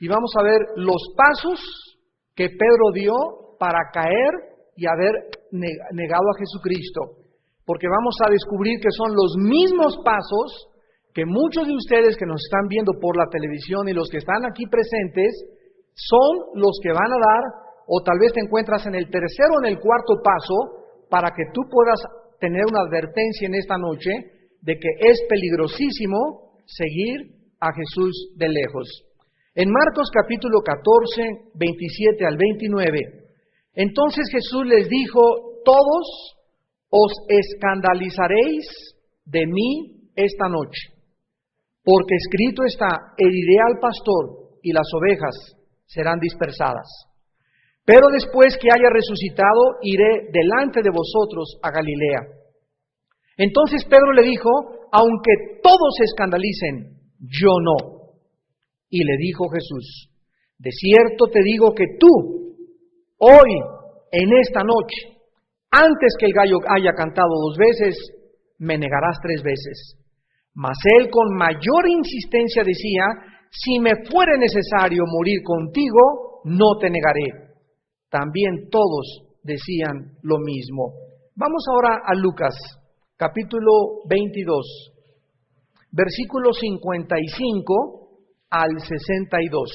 y vamos a ver los pasos que Pedro dio para caer y haber negado a Jesucristo. Porque vamos a descubrir que son los mismos pasos que muchos de ustedes que nos están viendo por la televisión y los que están aquí presentes, son los que van a dar, o tal vez te encuentras en el tercero o en el cuarto paso, para que tú puedas tener una advertencia en esta noche de que es peligrosísimo seguir a Jesús de lejos. En Marcos capítulo 14, 27 al 29, entonces Jesús les dijo: todos os escandalizaréis de mí esta noche, porque escrito está: heriré al pastor y las ovejas serán dispersadas. Pero después que haya resucitado, iré delante de vosotros a Galilea. Entonces Pedro le dijo: aunque todos se escandalicen, yo no. Y le dijo Jesús: de cierto te digo que tú, hoy, en esta noche, antes que el gallo haya cantado 2 veces, me negarás 3 veces. Mas él con mayor insistencia decía: si me fuere necesario morir contigo, no te negaré. También todos decían lo mismo. Vamos ahora a Lucas, capítulo 22, versículos 55 al 62,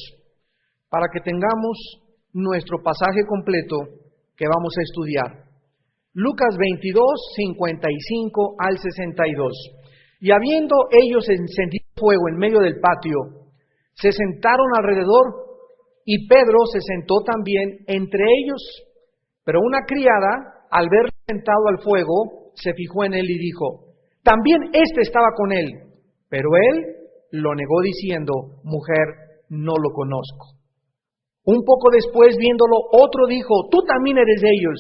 para que tengamos nuestro pasaje completo que vamos a estudiar. Lucas 22, 55 al 62. Y habiendo ellos encendido fuego en medio del patio, se sentaron alrededor, y Pedro se sentó también entre ellos. Pero una criada, al verle sentado al fuego, se fijó en él y dijo: también éste estaba con él. Pero él lo negó diciendo: mujer, no lo conozco. Un poco después, viéndolo, otro dijo: tú también eres de ellos.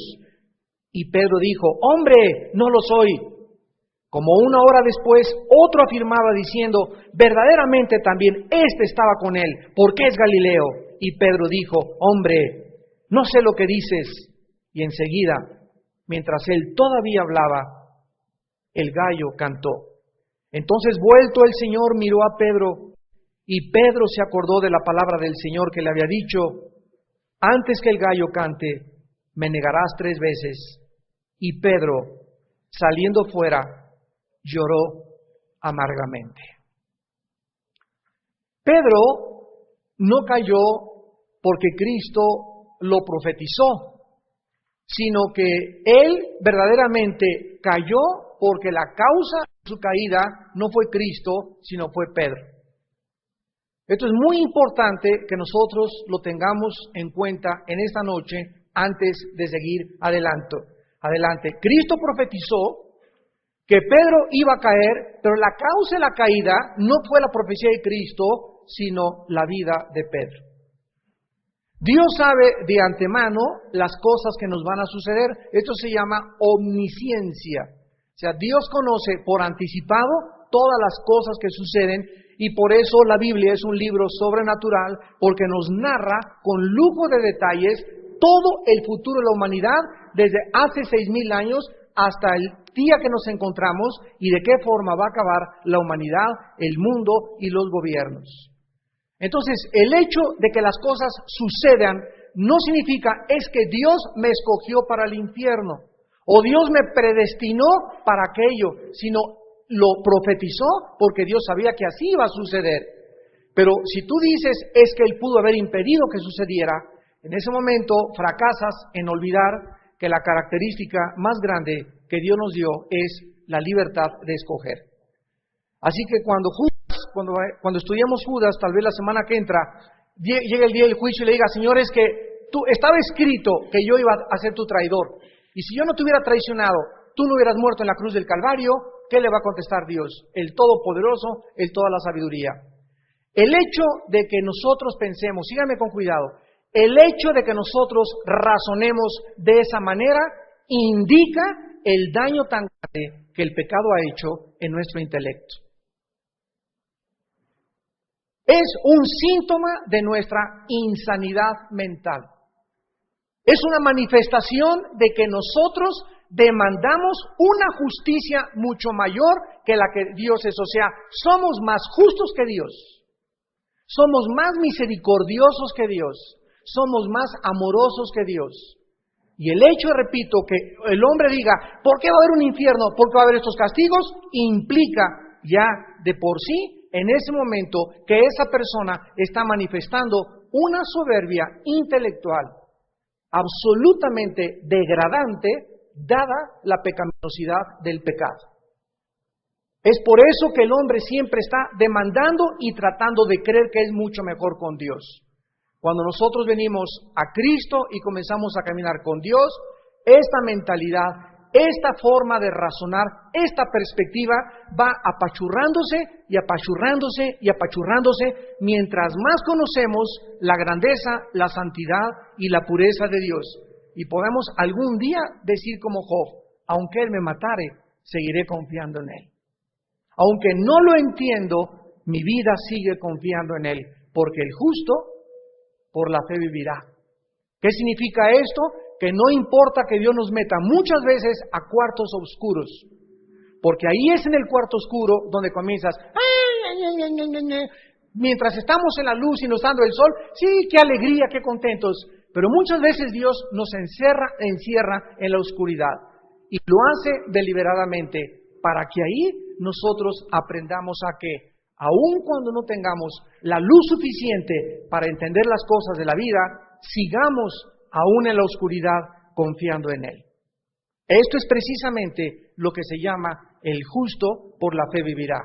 Y Pedro dijo: hombre, no lo soy. Como una hora después, otro afirmaba diciendo: verdaderamente también éste estaba con él, porque es Galileo. Y Pedro dijo: hombre, no sé lo que dices. Y enseguida, mientras él todavía hablaba, el gallo cantó. Entonces, vuelto el Señor, miró a Pedro, y Pedro se acordó de la palabra del Señor que le había dicho: antes que el gallo cante, me negarás 3 veces. Y Pedro, saliendo fuera, lloró amargamente. Pedro no cayó porque Cristo lo profetizó, sino que él verdaderamente cayó porque la causa de su caída no fue Cristo, sino fue Pedro. Esto es muy importante que nosotros lo tengamos en cuenta en esta noche antes de seguir adelante. Cristo profetizó que Pedro iba a caer, pero la causa de la caída no fue la profecía de Cristo, sino la vida de Pedro. Dios sabe de antemano las cosas que nos van a suceder. Esto se llama omnisciencia. O sea, Dios conoce por anticipado todas las cosas que suceden, y por eso la Biblia es un libro sobrenatural, porque nos narra con lujo de detalles todo el futuro de la humanidad desde hace 6,000 años hasta el día que nos encontramos, y de qué forma va a acabar la humanidad, el mundo y los gobiernos. Entonces, el hecho de que las cosas sucedan no significa es que Dios me escogió para el infierno, o Dios me predestinó para aquello, sino lo profetizó porque Dios sabía que así iba a suceder. Pero si tú dices es que Él pudo haber impedido que sucediera, en ese momento fracasas en olvidar que la característica más grande que Dios nos dio es la libertad de escoger. Así que cuando estudiemos Judas, tal vez la semana que entra, llegue el día del juicio y le diga: Señor, es que estaba escrito que yo iba a ser tu traidor, y si yo no te hubiera traicionado, tú no hubieras muerto en la cruz del Calvario. ¿Qué le va a contestar Dios? El Todopoderoso, el toda la sabiduría. El hecho de que nosotros pensemos, síganme con cuidado, el hecho de que nosotros razonemos de esa manera indica el daño tan grande que el pecado ha hecho en nuestro intelecto. Es un síntoma de nuestra insanidad mental. Es una manifestación de que nosotros demandamos una justicia mucho mayor que la que Dios es. O sea, somos más justos que Dios. Somos más misericordiosos que Dios. Somos más amorosos que Dios. Y el hecho, repito, que el hombre diga, ¿por qué va a haber un infierno? ¿Por qué va a haber estos castigos? Implica ya de por sí, en ese momento, que esa persona está manifestando una soberbia intelectual absolutamente degradante, dada la pecaminosidad del pecado. Es por eso que el hombre siempre está demandando y tratando de creer que es mucho mejor con Dios. Cuando nosotros venimos a Cristo y comenzamos a caminar con Dios, esta mentalidad, esta forma de razonar, esta perspectiva va apachurrándose y apachurrándose y apachurrándose mientras más conocemos la grandeza, la santidad y la pureza de Dios. Y podemos algún día decir como Job, aunque Él me matare, seguiré confiando en Él. Aunque no lo entiendo, mi vida sigue confiando en Él, porque el justo por la fe vivirá. ¿Qué significa esto? Que no importa que Dios nos meta muchas veces a cuartos oscuros, porque ahí es en el cuarto oscuro donde comienzas, mientras estamos en la luz y nos dando el sol, sí, qué alegría, qué contentos, pero muchas veces Dios nos encierra en la oscuridad, y lo hace deliberadamente, para que ahí nosotros aprendamos a que, aun cuando no tengamos la luz suficiente para entender las cosas de la vida, sigamos aún en la oscuridad confiando en Él. Esto es precisamente lo que se llama el justo por la fe vivirá.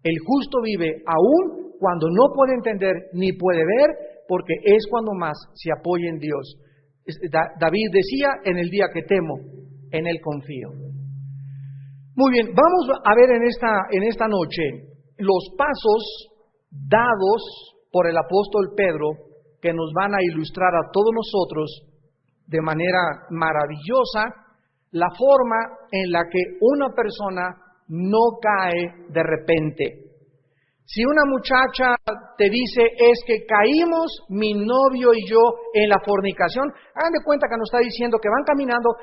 El justo vive aún cuando no puede entender ni puede ver, porque es cuando más se apoya en Dios. David decía, en el día que temo, en Él confío. Muy bien, vamos a ver en esta noche los pasos dados por el apóstol Pedro que nos van a ilustrar a todos nosotros de manera maravillosa la forma en la que una persona no cae de repente. Si una muchacha te dice, es que caímos mi novio y yo en la fornicación, hagan de cuenta que nos está diciendo que van caminando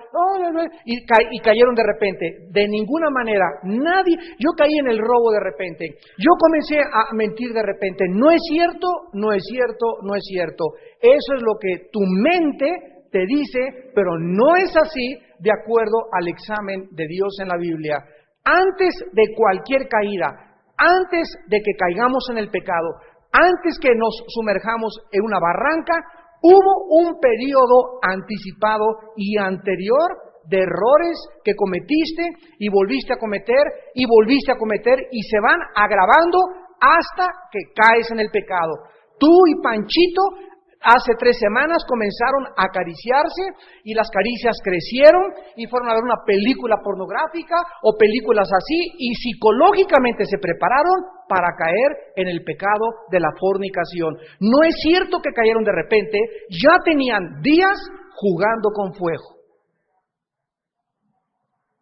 y cayeron de repente. De ninguna manera, nadie, yo caí en el robo de repente, yo comencé a mentir de repente. No es cierto, no es cierto, no es cierto. Eso es lo que tu mente te dice, pero no es así de acuerdo al examen de Dios en la Biblia. Antes de cualquier caída, antes de que caigamos en el pecado, antes que nos sumerjamos en una barranca, hubo un periodo anticipado y anterior de errores que cometiste y volviste a cometer y volviste a cometer y se van agravando hasta que caes en el pecado. Tú y Panchito hace 3 semanas comenzaron a acariciarse y las caricias crecieron y fueron a ver una película pornográfica o películas así y psicológicamente se prepararon para caer en el pecado de la fornicación. No es cierto que cayeron de repente, ya tenían días jugando con fuego.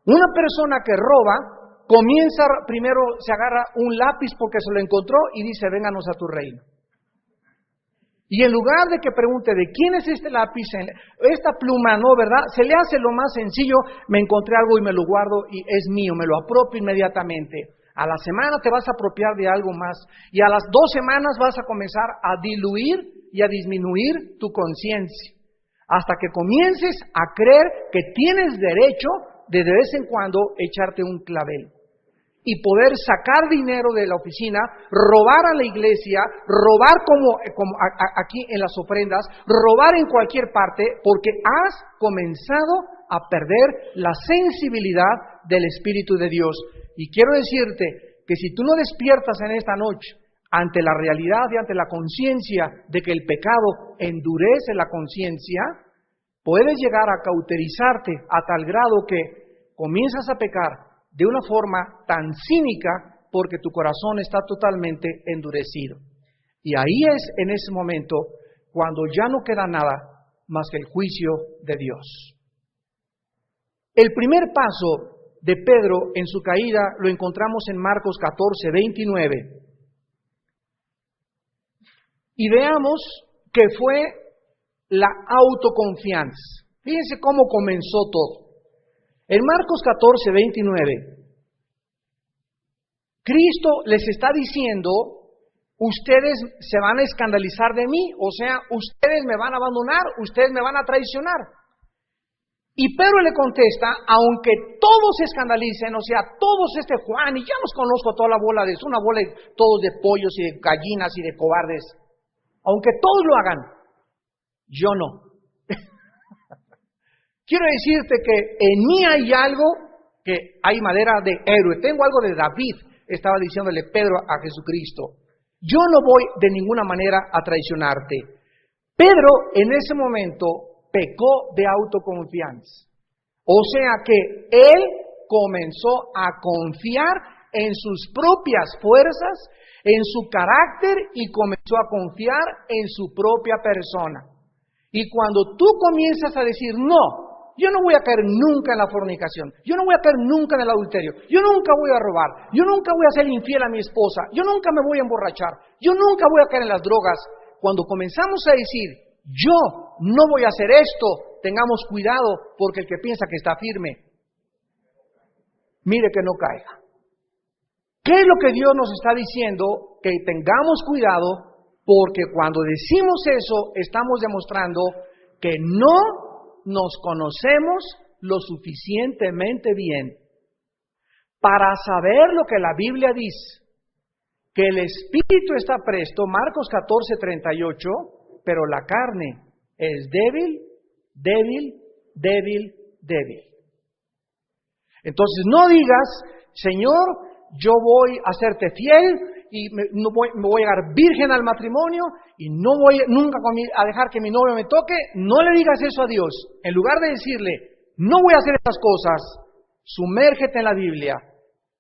Una persona que roba comienza primero, se agarra un lápiz porque se lo encontró y dice, vénganos a tu reino. Y en lugar de que pregunte de quién es este lápiz, esta pluma, no, ¿verdad? Se le hace lo más sencillo, me encontré algo y me lo guardo y es mío, me lo apropio inmediatamente. A la semana te vas a apropiar de algo más y a las 2 semanas vas a comenzar a diluir y a disminuir tu conciencia hasta que comiences a creer que tienes derecho de vez en cuando echarte un clavel y poder sacar dinero de la oficina, robar a la iglesia, robar como aquí en las ofrendas, robar en cualquier parte, porque has comenzado a perder la sensibilidad del Espíritu de Dios. Y quiero decirte que si tú no despiertas en esta noche ante la realidad y ante la conciencia de que el pecado endurece la conciencia, puedes llegar a cauterizarte a tal grado que comienzas a pecar de una forma tan cínica porque tu corazón está totalmente endurecido. Y ahí es en ese momento cuando ya no queda nada más que el juicio de Dios. El primer paso de Pedro en su caída lo encontramos en Marcos 14, 29. Y veamos que fue la autoconfianza. Fíjense cómo comenzó todo. En Marcos 14, 29, Cristo les está diciendo ustedes se van a escandalizar de mí, o sea, ustedes me van a abandonar, ustedes me van a traicionar. Y Pedro le contesta, aunque todos se escandalicen, o sea, todos Juan, y ya los conozco toda la bola de, es una bola de todos de pollos y de gallinas y de cobardes, aunque todos lo hagan, yo no. Quiero decirte que en mí hay algo, que hay madera de héroe, tengo algo de David, estaba diciéndole Pedro a Jesucristo. Yo no voy de ninguna manera a traicionarte. Pedro en ese momento pecó de autoconfianza. O sea que él comenzó a confiar en sus propias fuerzas, en su carácter y comenzó a confiar en su propia persona. Y cuando tú comienzas a decir, no, yo no voy a caer nunca en la fornicación, yo no voy a caer nunca en el adulterio, yo nunca voy a robar, yo nunca voy a ser infiel a mi esposa, yo nunca me voy a emborrachar, yo nunca voy a caer en las drogas. Cuando comenzamos a decir, yo no voy a hacer esto, tengamos cuidado, porque el que piensa que está firme, mire que no caiga. ¿Qué es lo que Dios nos está diciendo? Que tengamos cuidado, porque cuando decimos eso, estamos demostrando que no nos conocemos lo suficientemente bien para saber lo que la Biblia dice, que el espíritu está presto, Marcos 14:38, pero la carne es débil, débil, débil, débil. Entonces no digas, Señor, yo voy a serte fiel y me voy a llegar virgen al matrimonio y no voy nunca a dejar que mi novio me toque. No le digas eso a Dios. En lugar de decirle, no voy a hacer estas cosas, sumérgete en la Biblia,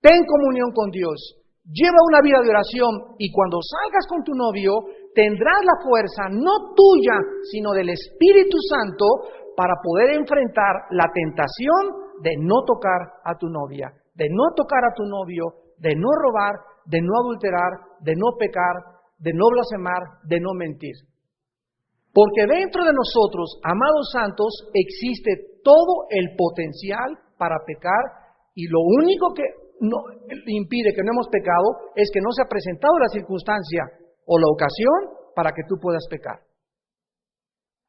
ten comunión con Dios, lleva una vida de oración y cuando salgas con tu novio tendrás la fuerza, no tuya, sino del Espíritu Santo, para poder enfrentar la tentación de no tocar a tu novia, de no tocar a tu novio, de no robar, de no adulterar, de no pecar, de no blasfemar, de no mentir. Porque dentro de nosotros, amados santos, existe todo el potencial para pecar y lo único que impide que no hemos pecado es que no se ha presentado la circunstancia o la ocasión para que tú puedas pecar.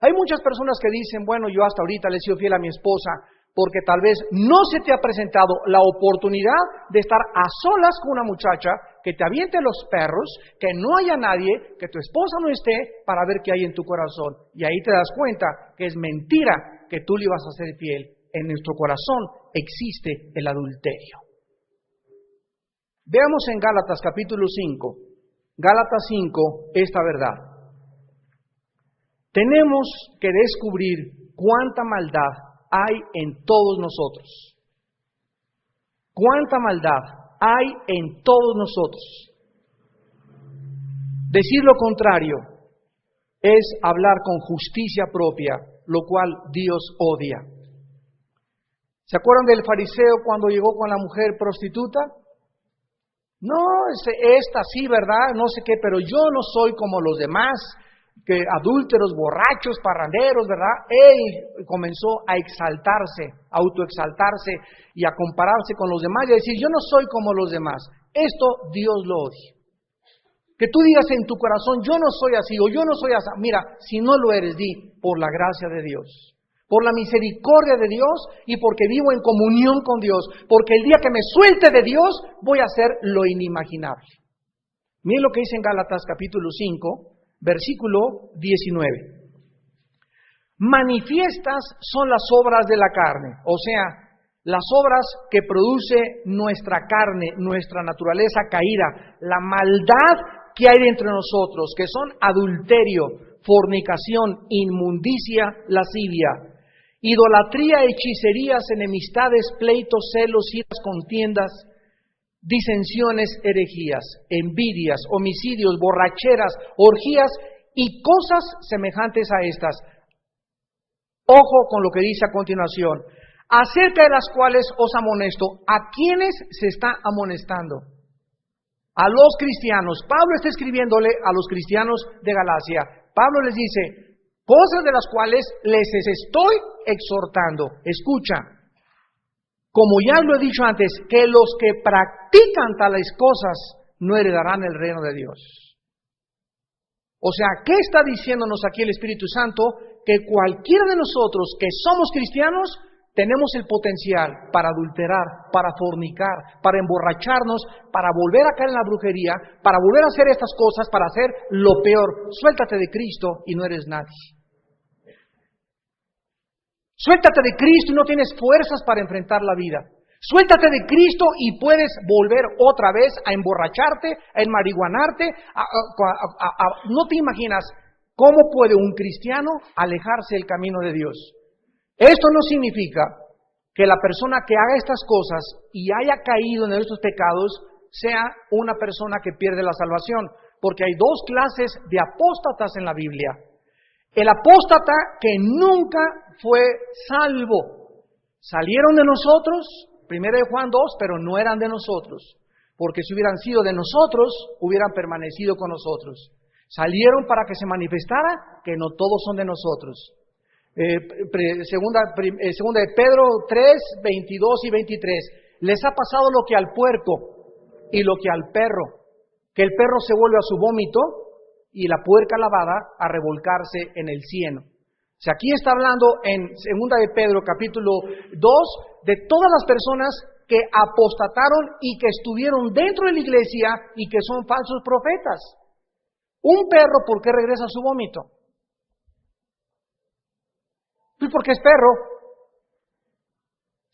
Hay muchas personas que dicen, bueno, yo hasta ahorita le he sido fiel a mi esposa porque tal vez no se te ha presentado la oportunidad de estar a solas con una muchacha que te aviente los perros, que no haya nadie, que tu esposa no esté para ver qué hay en tu corazón. Y ahí te das cuenta que es mentira que tú le ibas a ser fiel. En nuestro corazón existe el adulterio. Veamos en Gálatas capítulo 5, Gálatas 5, esta verdad. Tenemos que descubrir cuánta maldad hay en todos nosotros. Cuánta maldad hay en todos nosotros. Decir lo contrario es hablar con justicia propia, lo cual Dios odia. ¿Se acuerdan del fariseo cuando llegó con la mujer prostituta? No, esta sí, ¿verdad? No sé qué, pero yo no soy como los demás, que adúlteros, borrachos, parranderos, ¿verdad? Él comenzó a exaltarse, a autoexaltarse y a compararse con los demás y a decir, yo no soy como los demás. Esto Dios lo odia. Que tú digas en tu corazón, yo no soy así o yo no soy así. Mira, si no lo eres, di, por la gracia de Dios, por la misericordia de Dios y porque vivo en comunión con Dios, porque el día que me suelte de Dios voy a hacer lo inimaginable. Miren lo que dice en Gálatas capítulo 5, versículo 19. Manifiestas son las obras de la carne, o sea, las obras que produce nuestra carne, nuestra naturaleza caída, la maldad que hay dentro de nosotros, que son adulterio, fornicación, inmundicia, lascivia, idolatría, hechicerías, enemistades, pleitos, celos, iras, contiendas, disensiones, herejías, envidias, homicidios, borracheras, orgías y cosas semejantes a estas. Ojo con lo que dice a continuación, acerca de las cuales os amonesto. ¿A quiénes se está amonestando? A los cristianos. Pablo está escribiéndole a los cristianos de Galacia. Pablo les dice, cosas de las cuales les estoy exhortando. Escucha. Como ya lo he dicho antes, que los que practican tales cosas no heredarán el reino de Dios. O sea, ¿qué está diciéndonos aquí el Espíritu Santo? Que cualquiera de nosotros que somos cristianos tenemos el potencial para adulterar, para fornicar, para emborracharnos, para volver a caer en la brujería, para volver a hacer estas cosas, para hacer lo peor. Suéltate de Cristo y no eres nadie. Suéltate de Cristo y no tienes fuerzas para enfrentar la vida. Suéltate de Cristo y puedes volver otra vez a emborracharte, a enmarihuanarte. No te imaginas cómo puede un cristiano alejarse del camino de Dios. Esto no significa que la persona que haga estas cosas y haya caído en estos pecados sea una persona que pierde la salvación, porque hay dos clases de apóstatas en la Biblia. El apóstata que nunca fue salvo. Salieron de nosotros, 1 Juan 2, pero no eran de nosotros, porque si hubieran sido de nosotros, hubieran permanecido con nosotros. Salieron para que se manifestara que no todos son de nosotros. Segunda de Pedro 3, 22 y 23. Les ha pasado lo que al puerco y lo que al perro, que el perro se vuelve a su vómito y la puerca lavada a revolcarse en el cieno. O sea, aquí está hablando en Segunda de Pedro capítulo 2 de todas las personas que apostataron y que estuvieron dentro de la iglesia y que son falsos profetas. Un perro, ¿por qué regresa a su vómito? Pues porque es perro.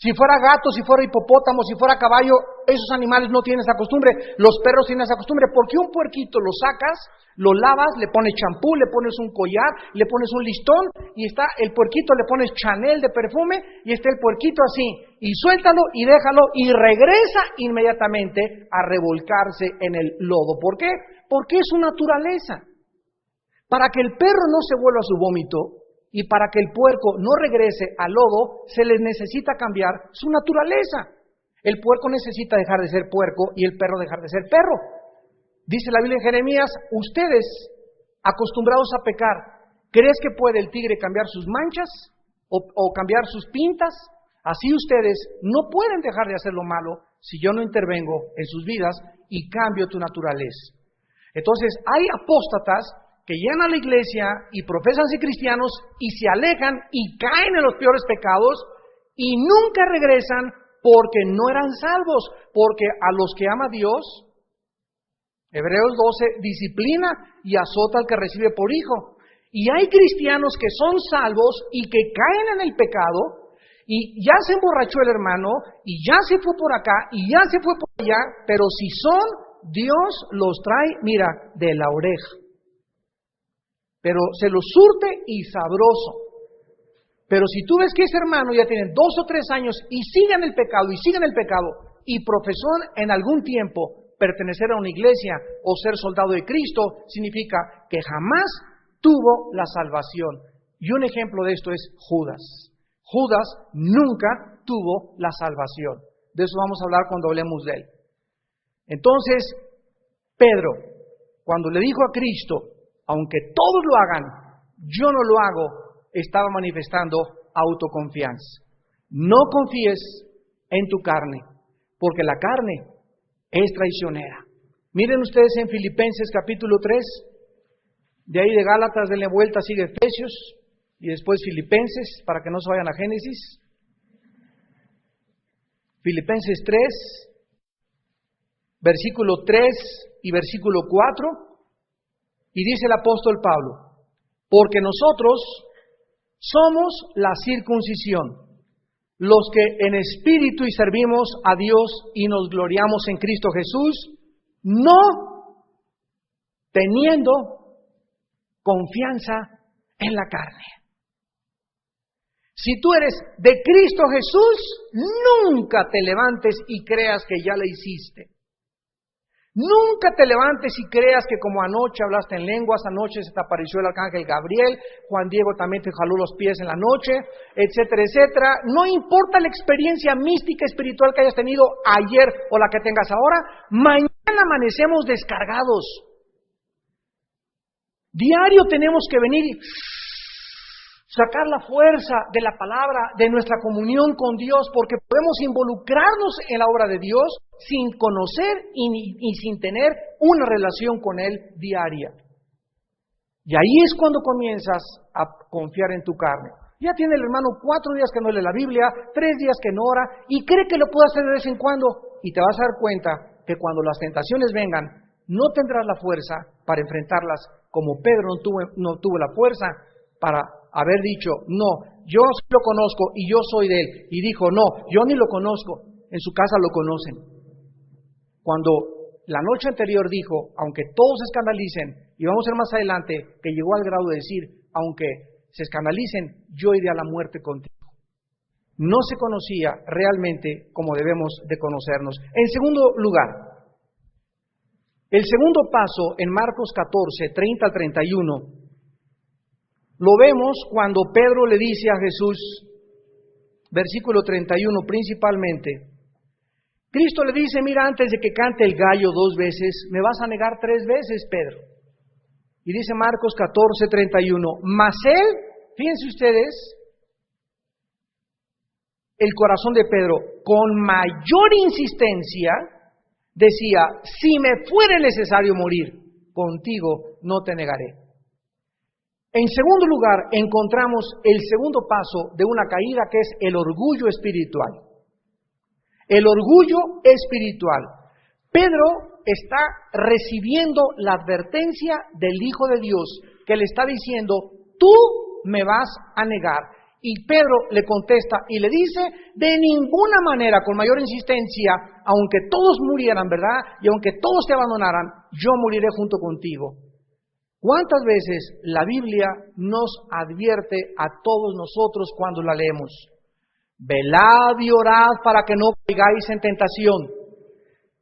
Si fuera gato, si fuera hipopótamo, si fuera caballo, esos animales no tienen esa costumbre. Los perros tienen esa costumbre. Porque un puerquito lo sacas, lo lavas, le pones champú, le pones un collar, le pones un listón y está el puerquito, le pones Chanel de perfume y está el puerquito así. Y suéltalo y déjalo y regresa inmediatamente a revolcarse en el lodo. ¿Por qué? Porque es su naturaleza. Para que el perro no se vuelva a su vómito, y para que el puerco no regrese al lodo, se les necesita cambiar su naturaleza. El puerco necesita dejar de ser puerco y el perro dejar de ser perro. Dice la Biblia en Jeremías, ustedes, acostumbrados a pecar, ¿crees que puede el tigre cambiar sus manchas o cambiar sus pintas? Así ustedes no pueden dejar de hacer lo malo si yo no intervengo en sus vidas y cambio tu naturaleza. Entonces, hay apóstatas que llegan a la iglesia y profesan ser cristianos y se alejan y caen en los peores pecados y nunca regresan porque no eran salvos, porque a los que ama Dios, Hebreos 12, disciplina y azota al que recibe por hijo. Y hay cristianos que son salvos y que caen en el pecado y ya se emborrachó el hermano y ya se fue por acá y ya se fue por allá, pero si son, Dios los trae, mira, de la oreja. Pero se los surte y sabroso. Pero si tú ves que ese hermano ya tiene 2 o 3 años y sigue en el pecado y profesó en algún tiempo pertenecer a una iglesia o ser soldado de Cristo, significa que jamás tuvo la salvación. Y un ejemplo de esto es Judas. Judas nunca tuvo la salvación. De eso vamos a hablar cuando hablemos de él. Entonces, Pedro, cuando le dijo a Cristo, aunque todos lo hagan, yo no lo hago, estaba manifestando autoconfianza. No confíes en tu carne, porque la carne es traicionera. Miren ustedes en Filipenses capítulo 3, de ahí de Gálatas, denle vuelta, sigue Efesios, y después Filipenses, para que no se vayan a Génesis. Filipenses 3, versículo 3 y versículo 4. Y dice el apóstol Pablo, porque nosotros somos la circuncisión, los que en espíritu y servimos a Dios y nos gloriamos en Cristo Jesús, no teniendo confianza en la carne. Si tú eres de Cristo Jesús, nunca te levantes y creas que ya la hiciste. Nunca te levantes y creas que como anoche hablaste en lenguas, anoche se te apareció el arcángel Gabriel, Juan Diego también te jaló los pies en la noche, etcétera, etcétera. No importa la experiencia mística, espiritual que hayas tenido ayer o la que tengas ahora, mañana amanecemos descargados. Diario tenemos que venir y sacar la fuerza de la palabra, de nuestra comunión con Dios, porque podemos involucrarnos en la obra de Dios sin conocer y sin tener una relación con Él diaria. Y ahí es cuando comienzas a confiar en tu carne. Ya tiene el hermano 4 días que no lee la Biblia, 3 días que no ora, y cree que lo puede hacer de vez en cuando. Y te vas a dar cuenta que cuando las tentaciones vengan, no tendrás la fuerza para enfrentarlas, como Pedro no tuvo la fuerza para haber dicho, no, yo sí lo conozco y yo soy de él. Y dijo, no, yo ni lo conozco. En su casa lo conocen. Cuando la noche anterior dijo, aunque todos se escandalicen, y vamos a ver más adelante, que llegó al grado de decir, aunque se escandalicen, yo iré a la muerte contigo. No se conocía realmente como debemos de conocernos. En segundo lugar, el segundo paso en Marcos 14, 30 al 31, lo vemos cuando Pedro le dice a Jesús, versículo 31 principalmente, Cristo le dice, mira, antes de que cante el gallo 2 veces, me vas a negar 3 veces, Pedro. Y dice Marcos 14, 31, mas él, fíjense ustedes, el corazón de Pedro, con mayor insistencia, decía, si me fuere necesario morir, contigo no te negaré. En segundo lugar, encontramos el segundo paso de una caída que es el orgullo espiritual. El orgullo espiritual. Pedro está recibiendo la advertencia del Hijo de Dios que le está diciendo, tú me vas a negar. Y Pedro le contesta y le dice, de ninguna manera, con mayor insistencia, aunque todos murieran, ¿verdad? Y aunque todos te abandonaran, yo moriré junto contigo. ¿Cuántas veces la Biblia nos advierte a todos nosotros cuando la leemos? Velad y orad para que no caigáis en tentación.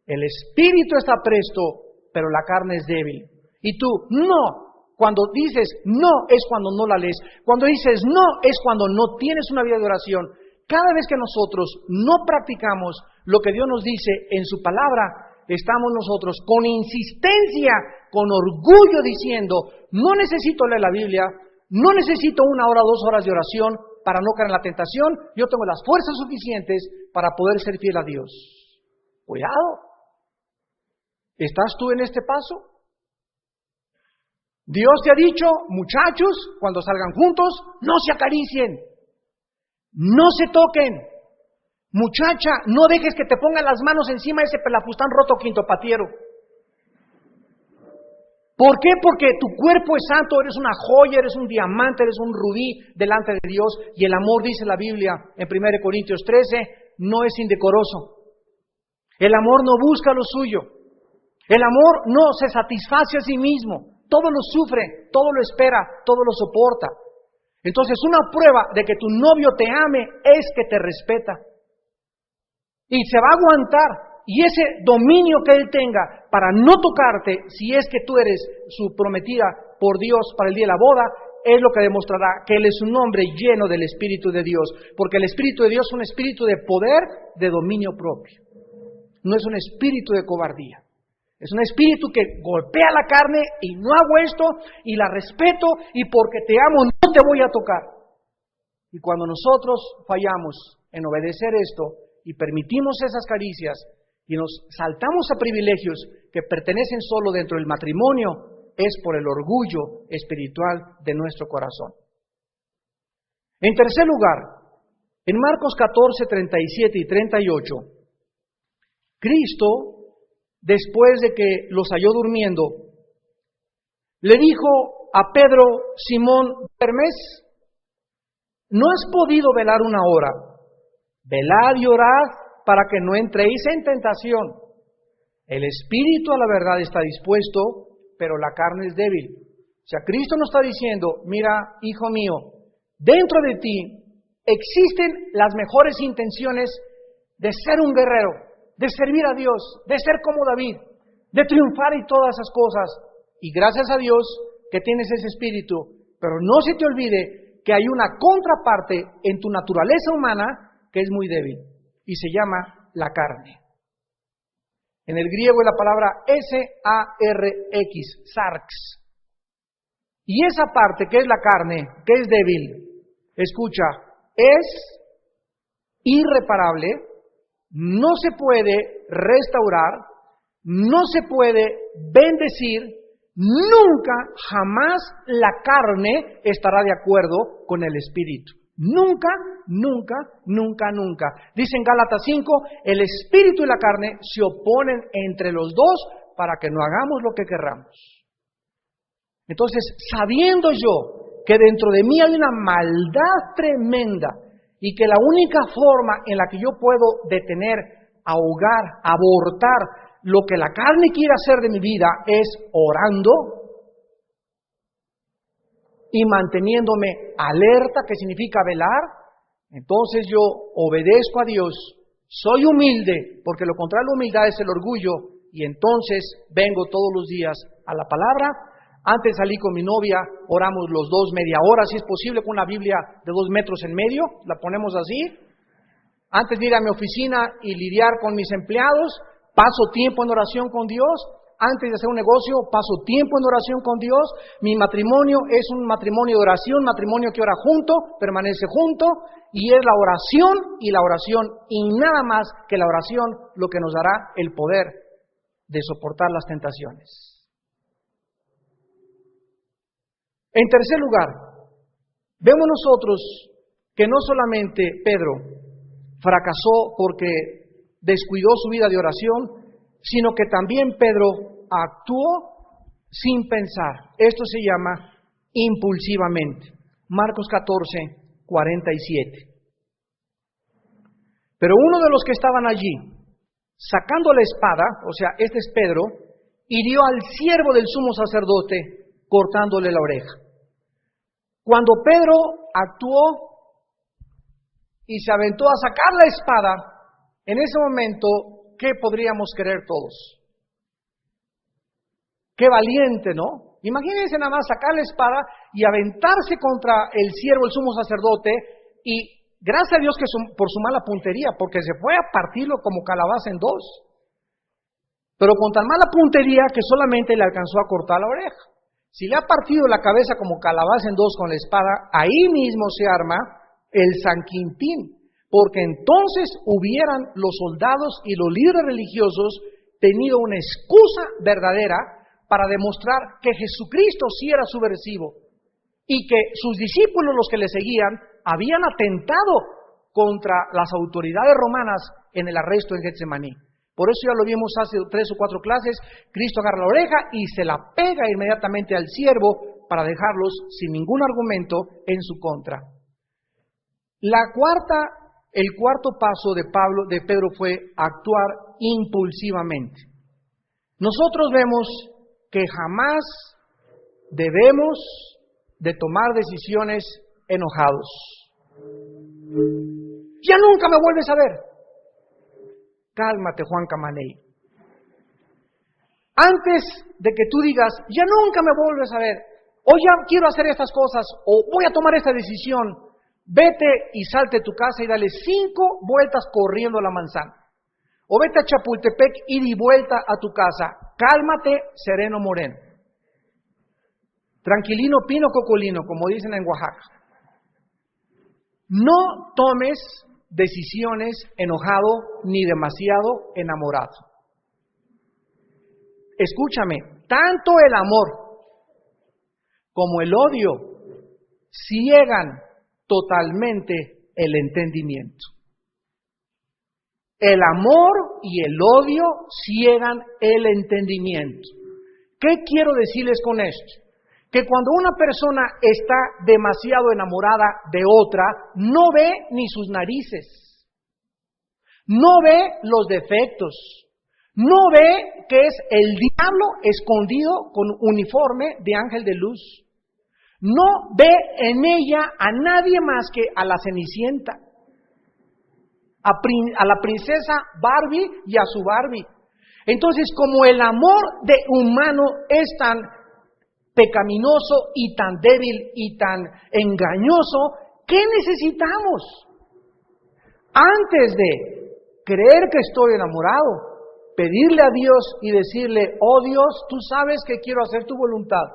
El espíritu está presto, pero la carne es débil. Y tú, no. Cuando dices no es cuando no la lees. Cuando dices no es cuando no tienes una vida de oración. Cada vez que nosotros no practicamos lo que Dios nos dice en su palabra, estamos nosotros con insistencia, con orgullo diciendo, no necesito leer la Biblia, no necesito 1 hora, 2 horas de oración para no caer en la tentación, yo tengo las fuerzas suficientes para poder ser fiel a Dios. Cuidado. ¿Estás tú en este paso? Dios te ha dicho, muchachos, cuando salgan juntos, no se acaricien, no se toquen. Muchacha, no dejes que te pongan las manos encima de ese pelafustán roto quintopatiero. ¿Por qué? Porque tu cuerpo es santo, eres una joya, eres un diamante, eres un rubí delante de Dios. Y el amor, dice la Biblia en 1 Corintios 13, no es indecoroso. El amor no busca lo suyo. El amor no se satisface a sí mismo. Todo lo sufre, todo lo espera, todo lo soporta. Entonces, una prueba de que tu novio te ame es que te respeta. Y se va a aguantar. Y ese dominio que él tenga para no tocarte, si es que tú eres su prometida por Dios para el día de la boda, es lo que demostrará que él es un hombre lleno del Espíritu de Dios. Porque el Espíritu de Dios es un espíritu de poder, de dominio propio. No es un espíritu de cobardía. Es un espíritu que golpea la carne y no hago esto y la respeto y porque te amo no te voy a tocar. Y cuando nosotros fallamos en obedecer esto y permitimos esas caricias y nos saltamos a privilegios que pertenecen solo dentro del matrimonio, es por el orgullo espiritual de nuestro corazón. En tercer lugar, en Marcos 14, 37 y 38, Cristo, después de que los halló durmiendo, le dijo a Pedro, Simón, ¿duermes? ¿No has podido velar 1 hora? Velad y orad para que no entréis en tentación. El espíritu a la verdad está dispuesto, pero la carne es débil. O sea, Cristo nos está diciendo, mira, hijo mío, dentro de ti existen las mejores intenciones de ser un guerrero, de servir a Dios, de ser como David, de triunfar y todas esas cosas. Y gracias a Dios que tienes ese espíritu, pero no se te olvide que hay una contraparte en tu naturaleza humana que es muy débil y se llama la carne. En el griego es la palabra S-A-R-X, sarx. Y esa parte que es la carne, que es débil, escucha, es irreparable, no se puede restaurar, no se puede bendecir, Nunca, jamás la carne estará de acuerdo con el espíritu. Nunca, nunca, nunca, nunca. Dice en Gálatas 5, el espíritu y la carne se oponen entre los dos para que no hagamos lo que querramos. Entonces, sabiendo yo que dentro de mí hay una maldad tremenda y que la única forma en la que yo puedo detener, ahogar, abortar lo que la carne quiere hacer de mi vida es orando y manteniéndome alerta, que significa velar, entonces yo obedezco a Dios, soy humilde, porque lo contrario a la humildad es el orgullo, y entonces vengo todos los días a la palabra. Antes salí con mi novia, oramos los dos media hora, si es posible, con una Biblia de 2 metros en medio, la ponemos así. Antes de ir a mi oficina y lidiar con mis empleados, paso tiempo en oración con Dios. Antes de hacer un negocio, paso tiempo en oración con Dios. Mi matrimonio es un matrimonio de oración, matrimonio que ora junto, permanece junto, y es la oración y nada más que la oración lo que nos dará el poder de soportar las tentaciones. En tercer lugar, vemos nosotros que no solamente Pedro fracasó porque descuidó su vida de oración, sino que también Pedro actuó sin pensar. Esto se llama impulsivamente. Marcos 14, 47. Pero uno de los que estaban allí, sacando la espada, o sea, este es Pedro, hirió al siervo del sumo sacerdote, cortándole la oreja. Cuando Pedro actuó y se aventó a sacar la espada, en ese momento, ¿qué podríamos creer todos? Qué valiente, ¿no? Imagínense nada más sacar la espada y aventarse contra el siervo, el sumo sacerdote, y gracias a Dios que por su mala puntería, porque se fue a partirlo como calabaza en dos. Pero con tan mala puntería que solamente le alcanzó a cortar la oreja. Si le ha partido la cabeza como calabaza en dos con la espada, ahí mismo se arma el San Quintín. Porque entonces hubieran los soldados y los líderes religiosos tenido una excusa verdadera para demostrar que Jesucristo sí era subversivo y que sus discípulos, los que le seguían, habían atentado contra las autoridades romanas en el arresto en Getsemaní. Por eso ya lo vimos hace 3 o 4 clases. Cristo agarra la oreja y se la pega inmediatamente al siervo para dejarlos sin ningún argumento en su contra. El cuarto paso de Pedro fue actuar impulsivamente. Nosotros vemos que jamás debemos de tomar decisiones enojados. Ya nunca me vuelves a ver. Cálmate, Juan Camaney. Antes de que tú digas, ya nunca me vuelves a ver, o ya quiero hacer estas cosas, o voy a tomar esta decisión, vete y salte de tu casa y dale 5 vueltas corriendo a la manzana. O vete a Chapultepec, ida y vuelta a tu casa. Cálmate, sereno moreno. Tranquilino, pino, cocolino, como dicen en Oaxaca. No tomes decisiones enojado ni demasiado enamorado. Escúchame, tanto el amor como el odio ciegan totalmente el entendimiento. El amor y el odio ciegan el entendimiento. ¿Qué quiero decirles con esto? Que cuando una persona está demasiado enamorada de otra, no ve ni sus narices, no ve los defectos, no ve que es el diablo escondido con uniforme de ángel de luz. No ve en ella a nadie más que a la Cenicienta, a la princesa Barbie y a su Barbie. Entonces, como el amor de humano es tan pecaminoso y tan débil y tan engañoso, ¿qué necesitamos? Antes de creer que estoy enamorado, pedirle a Dios y decirle, oh Dios, tú sabes que quiero hacer tu voluntad.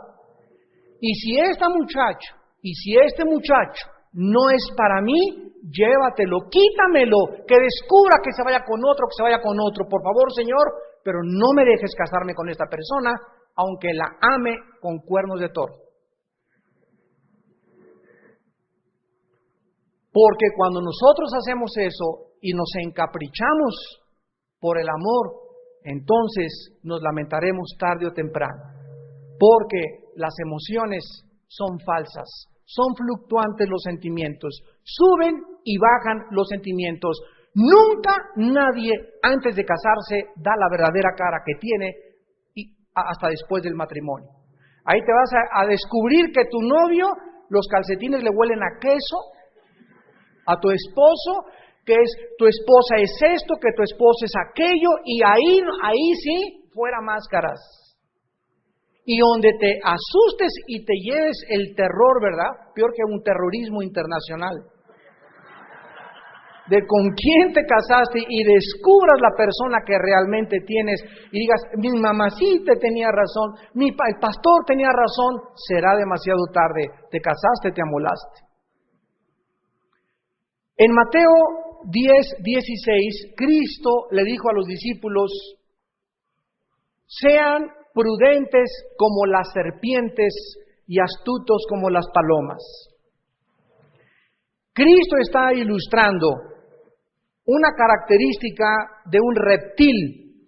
Y si esta muchacha, y si este muchacho no es para mí, llévatelo, quítamelo, que descubra que se vaya con otro, por favor, Señor, pero no me dejes casarme con esta persona, aunque la ame con cuernos de toro. Porque cuando nosotros hacemos eso y nos encaprichamos por el amor, entonces nos lamentaremos tarde o temprano. Porque las emociones son falsas, son fluctuantes los sentimientos, suben y bajan los sentimientos. Nunca nadie antes de casarse da la verdadera cara que tiene hasta después del matrimonio. Ahí te vas a descubrir que tu novio, los calcetines le huelen a queso, a tu esposo, que tu esposa es esto, que tu esposo es aquello, y ahí sí, fuera máscaras. Y donde te asustes y te lleves el terror, ¿verdad? Peor que un terrorismo internacional. De con quién te casaste y descubras la persona que realmente tienes y digas, mi mamacita tenía razón, el pastor tenía razón, será demasiado tarde, te casaste, te amolaste. En Mateo 10:16, Cristo le dijo a los discípulos, sean prudentes como las serpientes y astutos como las palomas. Cristo está ilustrando una característica de un reptil,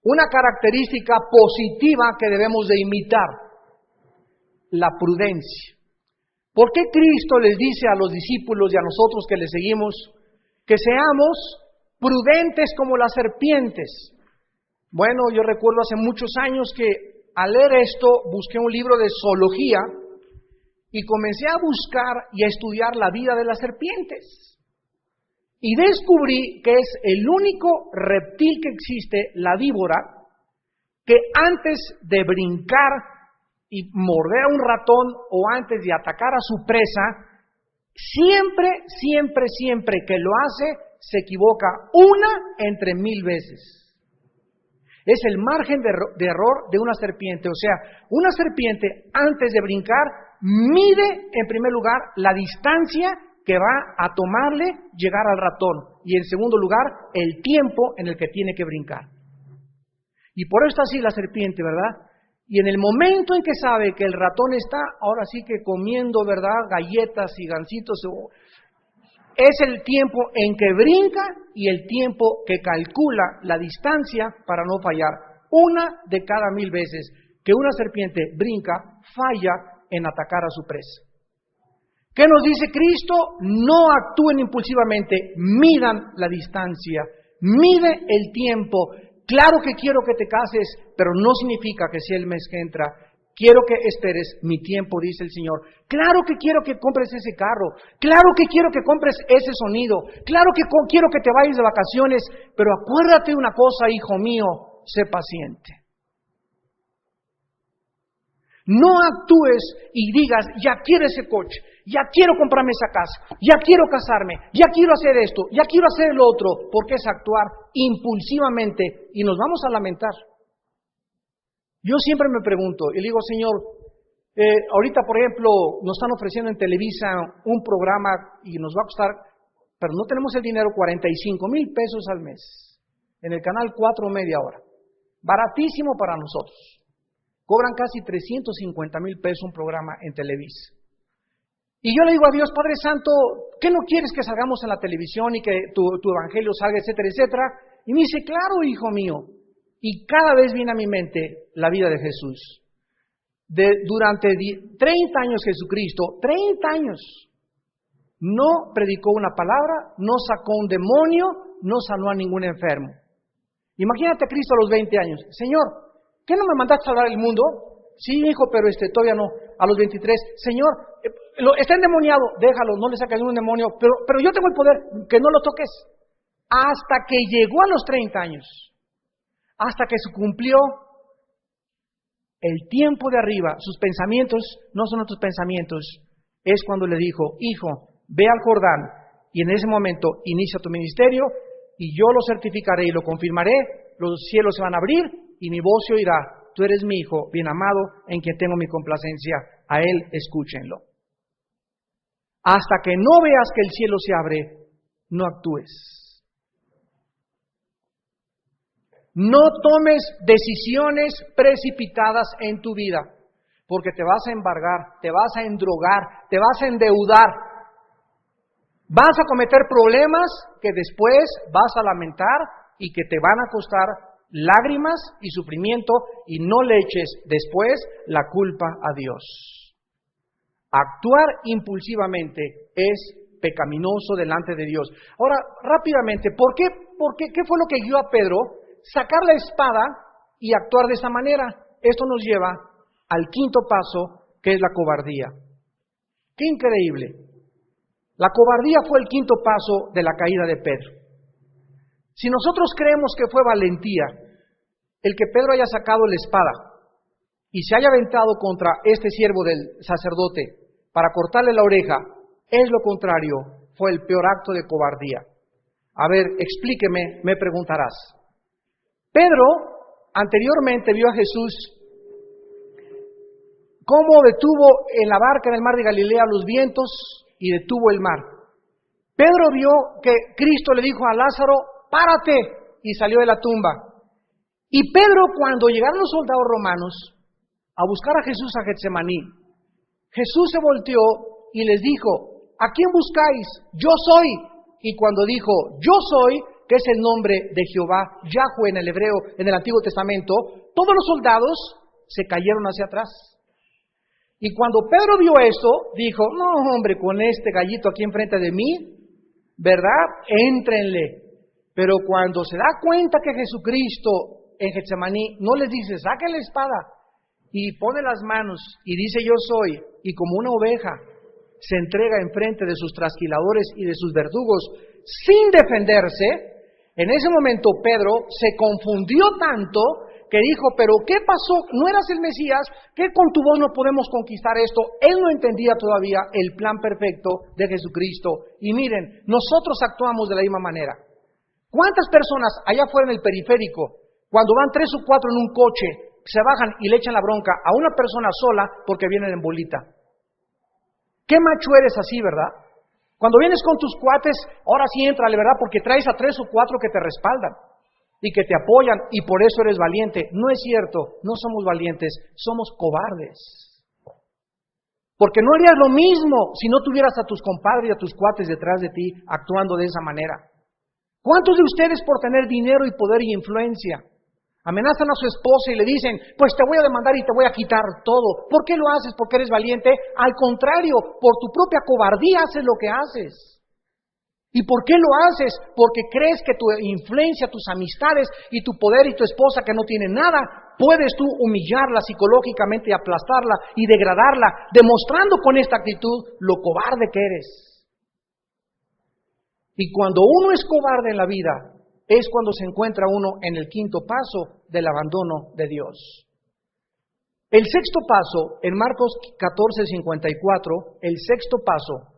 una característica positiva que debemos de imitar, la prudencia. ¿Por qué Cristo les dice a los discípulos y a nosotros que le seguimos que seamos prudentes como las serpientes? Bueno, yo recuerdo hace muchos años que al leer esto busqué un libro de zoología y comencé a buscar y a estudiar la vida de las serpientes. Y descubrí que es el único reptil que existe, la víbora, que antes de brincar y morder a un ratón o antes de atacar a su presa, siempre que lo hace, se equivoca 1 entre 1000 veces. Es el margen de error de una serpiente. O sea, una serpiente antes de brincar mide en primer lugar la distancia que va a tomarle llegar al ratón y en segundo lugar el tiempo en el que tiene que brincar. Y por eso está así la serpiente, ¿verdad? Y en el momento en que sabe que el ratón está ahora sí que comiendo, ¿verdad?, galletas y gansitos, es el tiempo en que brinca y el tiempo que calcula la distancia para no fallar. 1 de cada 1000 veces que una serpiente brinca, falla en atacar a su presa. ¿Qué nos dice Cristo? No actúen impulsivamente, midan la distancia, mide el tiempo. Claro que quiero que te cases, pero no significa que sea el mes que entra. Quiero que esperes mi tiempo, dice el Señor. Claro que quiero que compres ese carro. Claro que quiero que compres ese sonido. Claro que quiero que te vayas de vacaciones. Pero acuérdate de una cosa, hijo mío, sé paciente. No actúes y digas, ya quiero ese coche, ya quiero comprarme esa casa, ya quiero casarme, ya quiero hacer esto, ya quiero hacer lo otro, porque es actuar impulsivamente y nos vamos a lamentar. Yo siempre me pregunto y le digo, Señor, ahorita por ejemplo nos están ofreciendo en Televisa un programa y nos va a costar, pero no tenemos el dinero, 45,000 pesos al mes, en el canal 4 media hora, baratísimo para nosotros. Cobran casi 350,000 pesos un programa en Televisa. Y yo le digo a Dios, Padre Santo, ¿qué no quieres que salgamos en la televisión y que tu evangelio salga, etcétera, etcétera? Y me dice, claro, hijo mío. Y cada vez viene a mi mente la vida de Jesús. Durante 30 años Jesucristo, 30 años, no predicó una palabra, no sacó un demonio, no sanó a ningún enfermo. Imagínate a Cristo a los 20 años. Señor, ¿qué no me mandaste a salvar el mundo? Sí, hijo, pero todavía no. A los 23, Señor, está endemoniado, déjalo, no le saques ningún demonio, pero yo tengo el poder, que no lo toques. Hasta que llegó a los 30 años, hasta que se cumplió el tiempo de arriba, sus pensamientos no son otros pensamientos, es cuando le dijo, hijo, ve al Jordán, y en ese momento inicia tu ministerio, y yo lo certificaré y lo confirmaré, los cielos se van a abrir, y mi voz se oirá, tú eres mi hijo, bien amado, en quien tengo mi complacencia, a él escúchenlo. Hasta que no veas que el cielo se abre, no actúes. No tomes decisiones precipitadas en tu vida, porque te vas a embargar, te vas a endrogar, te vas a endeudar. Vas a cometer problemas que después vas a lamentar y que te van a costar lágrimas y sufrimiento, y no le eches después la culpa a Dios. Actuar impulsivamente es pecaminoso delante de Dios. Ahora, rápidamente, ¿qué fue lo que guió a Pedro? Sacar la espada y actuar de esa manera. Esto nos lleva al quinto paso, que es la cobardía. ¡Qué increíble! La cobardía fue el quinto paso de la caída de Pedro. Si nosotros creemos que fue valentía el que Pedro haya sacado la espada y se haya aventado contra este siervo del sacerdote para cortarle la oreja, es lo contrario, fue el peor acto de cobardía. A ver, explíqueme, me preguntarás. Pedro anteriormente vio a Jesús cómo detuvo en la barca en el mar de Galilea los vientos y detuvo el mar. Pedro vio que Cristo le dijo a Lázaro, párate, y salió de la tumba. Y Pedro, cuando llegaron los soldados romanos a buscar a Jesús a Getsemaní, Jesús se volteó y les dijo, ¿a quién buscáis? Yo soy. Y cuando dijo, yo soy, que es el nombre de Jehová, Yahweh en el hebreo, en el Antiguo Testamento, todos los soldados se cayeron hacia atrás. Y cuando Pedro vio esto, dijo, no hombre, con este gallito aquí enfrente de mí, ¿verdad? Éntrenle. Pero cuando se da cuenta que Jesucristo en Getsemaní no les dice, saquen la espada y pone las manos y dice yo soy, y como una oveja se entrega enfrente de sus trasquiladores y de sus verdugos sin defenderse, en ese momento Pedro se confundió tanto que dijo, pero ¿qué pasó? ¿No eras el Mesías? ¿Qué con tu voz no podemos conquistar esto? Él no entendía todavía el plan perfecto de Jesucristo. Y miren, nosotros actuamos de la misma manera. ¿Cuántas personas allá afuera en el periférico, cuando van 3 o 4 en un coche, se bajan y le echan la bronca a una persona sola porque vienen en bolita? ¿Qué macho eres así, verdad? Cuando vienes con tus cuates, ahora sí éntrale, ¿verdad? Porque traes a 3 o 4 que te respaldan y que te apoyan y por eso eres valiente. No es cierto, no somos valientes, somos cobardes. Porque no harías lo mismo si no tuvieras a tus compadres y a tus cuates detrás de ti actuando de esa manera. ¿Cuántos de ustedes por tener dinero y poder y influencia amenazan a su esposa y le dicen, pues te voy a demandar y te voy a quitar todo? ¿Por qué lo haces? ¿Porque eres valiente? Al contrario, por tu propia cobardía haces lo que haces. ¿Y por qué lo haces? Porque crees que tu influencia, tus amistades y tu poder y tu esposa que no tienen nada, puedes tú humillarla psicológicamente y aplastarla y degradarla, demostrando con esta actitud lo cobarde que eres. Y cuando uno es cobarde en la vida, es cuando se encuentra uno en el quinto paso del abandono de Dios. El sexto paso, en Marcos 14:54, el sexto paso,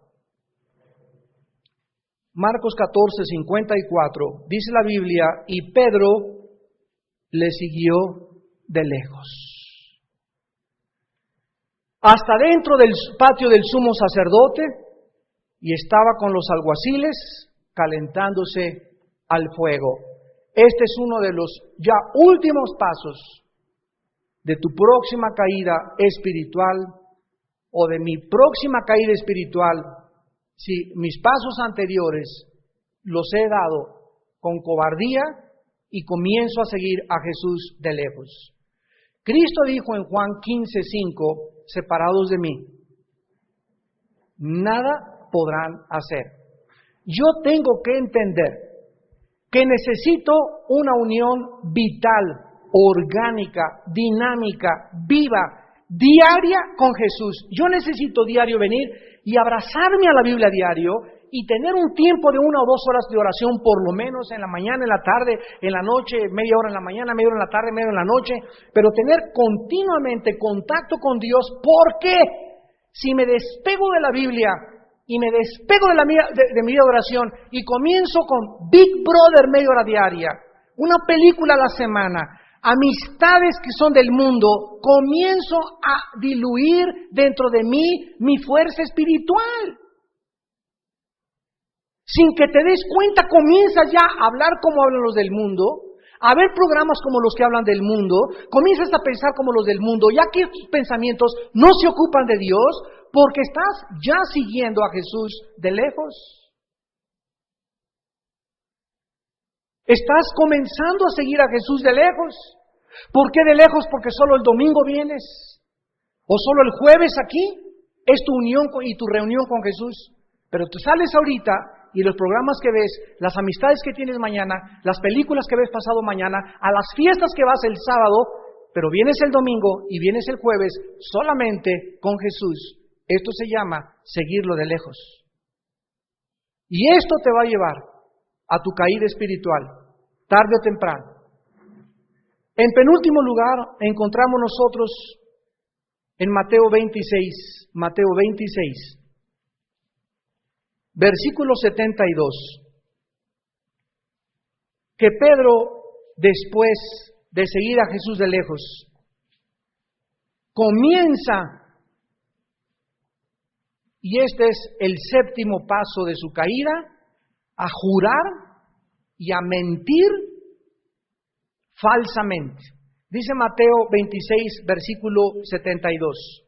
Marcos 14:54, dice la Biblia, y Pedro le siguió de lejos. Hasta dentro del patio del sumo sacerdote, y estaba con los alguaciles calentándose al fuego. Este es uno de los ya últimos pasos de tu próxima caída espiritual o de mi próxima caída espiritual, si mis pasos anteriores los he dado con cobardía y comienzo a seguir a Jesús de lejos. Cristo dijo en Juan 15:5, separados de mí, nada podrán hacer. Yo tengo que entender que necesito una unión vital, orgánica, dinámica, viva, diaria con Jesús. Yo necesito diario venir y abrazarme a la Biblia diario y tener un tiempo de 1 o 2 horas de oración, por lo menos en la mañana, en la tarde, en la noche, media hora en la mañana, media hora en la tarde, media hora en la noche, pero tener continuamente contacto con Dios. ¿Por qué? Si me despego de la Biblia y me despego de mi vida de oración y comienzo con Big Brother media hora diaria, una película a la semana, amistades que son del mundo, comienzo a diluir dentro de mí mi fuerza espiritual. Sin que te des cuenta, comienzas ya a hablar como hablan los del mundo, a ver programas como los que hablan del mundo, comienzas a pensar como los del mundo, ya que tus pensamientos no se ocupan de Dios, porque estás ya siguiendo a Jesús de lejos. Estás comenzando a seguir a Jesús de lejos. ¿Por qué de lejos? Porque solo el domingo vienes, o solo el jueves aquí, es tu unión y tu reunión con Jesús. Pero tú sales ahorita y los programas que ves, las amistades que tienes mañana, las películas que ves pasado mañana, a las fiestas que vas el sábado, pero vienes el domingo y vienes el jueves solamente con Jesús. Esto se llama seguirlo de lejos. Y esto te va a llevar a tu caída espiritual, tarde o temprano. En penúltimo lugar, encontramos nosotros en Mateo 26, versículo 72, que Pedro, después de seguir a Jesús de lejos, comienza, y este es el séptimo paso de su caída, a jurar y a mentir falsamente. Dice Mateo 26, versículo 72.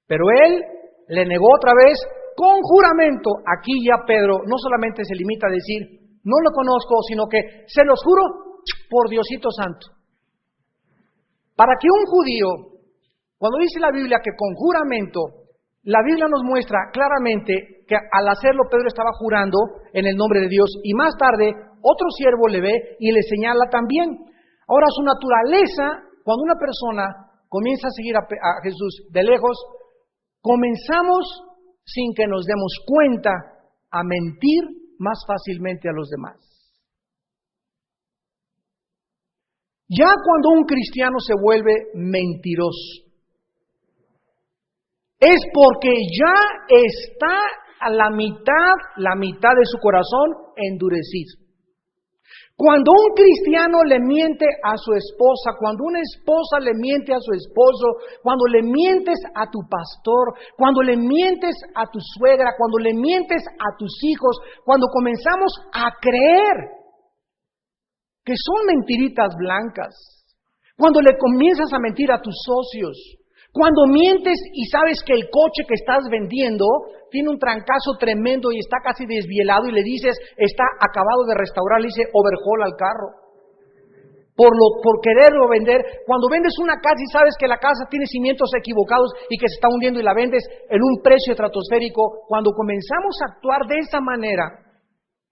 Pero él le negó otra vez con juramento. Aquí ya Pedro no solamente se limita a decir, no lo conozco, sino que se los juro por Diosito Santo. Para que un judío, cuando dice la Biblia que con juramento, la Biblia nos muestra claramente que al hacerlo Pedro estaba jurando en el nombre de Dios, y más tarde otro siervo le ve y le señala también. Ahora, su naturaleza, cuando una persona comienza a seguir a Jesús de lejos, comenzamos sin que nos demos cuenta a mentir más fácilmente a los demás. Ya cuando un cristiano se vuelve mentiroso, es porque ya está a la mitad de su corazón endurecido. Cuando un cristiano le miente a su esposa, cuando una esposa le miente a su esposo, cuando le mientes a tu pastor, cuando le mientes a tu suegra, cuando le mientes a tus hijos, cuando comenzamos a creer que son mentiritas blancas, cuando le comienzas a mentir a tus socios, cuando mientes y sabes que el coche que estás vendiendo tiene un trancazo tremendo y está casi desvielado y le dices, está acabado de restaurar, le dice overhaul al carro. Por quererlo vender, cuando vendes una casa y sabes que la casa tiene cimientos equivocados y que se está hundiendo y la vendes en un precio estratosférico, cuando comenzamos a actuar de esa manera,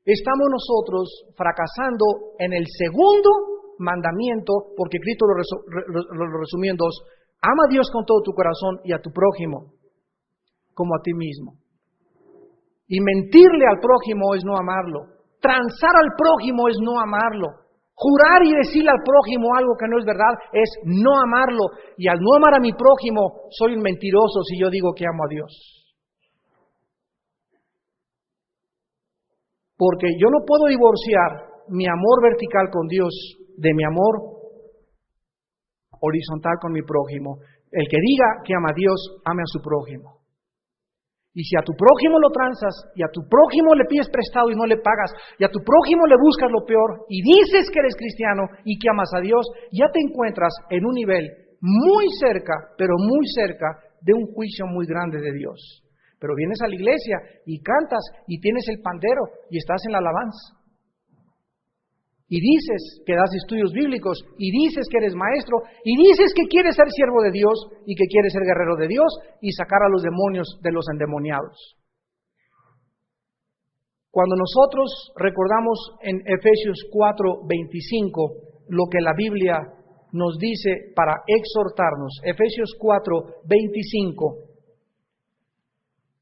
estamos nosotros fracasando en el segundo mandamiento, porque Cristo lo resumió en dos. Ama a Dios con todo tu corazón y a tu prójimo como a ti mismo. Y mentirle al prójimo es no amarlo. Transar al prójimo es no amarlo. Jurar y decirle al prójimo algo que no es verdad es no amarlo. Y al no amar a mi prójimo, soy un mentiroso si yo digo que amo a Dios. Porque yo no puedo divorciar mi amor vertical con Dios de mi amor horizontal con mi prójimo. El que diga que ama a Dios, ame a su prójimo. Y si a tu prójimo lo transas, y a tu prójimo le pides prestado y no le pagas, y a tu prójimo le buscas lo peor, y dices que eres cristiano y que amas a Dios, ya te encuentras en un nivel muy cerca, pero muy cerca de un juicio muy grande de Dios. Pero vienes a la iglesia y cantas y tienes el pandero y estás en la alabanza. Y dices que das estudios bíblicos, y dices que eres maestro, y dices que quieres ser siervo de Dios, y que quieres ser guerrero de Dios, y sacar a los demonios de los endemoniados. Cuando nosotros recordamos en Efesios 4:25 lo que la Biblia nos dice para exhortarnos, Efesios 4:25,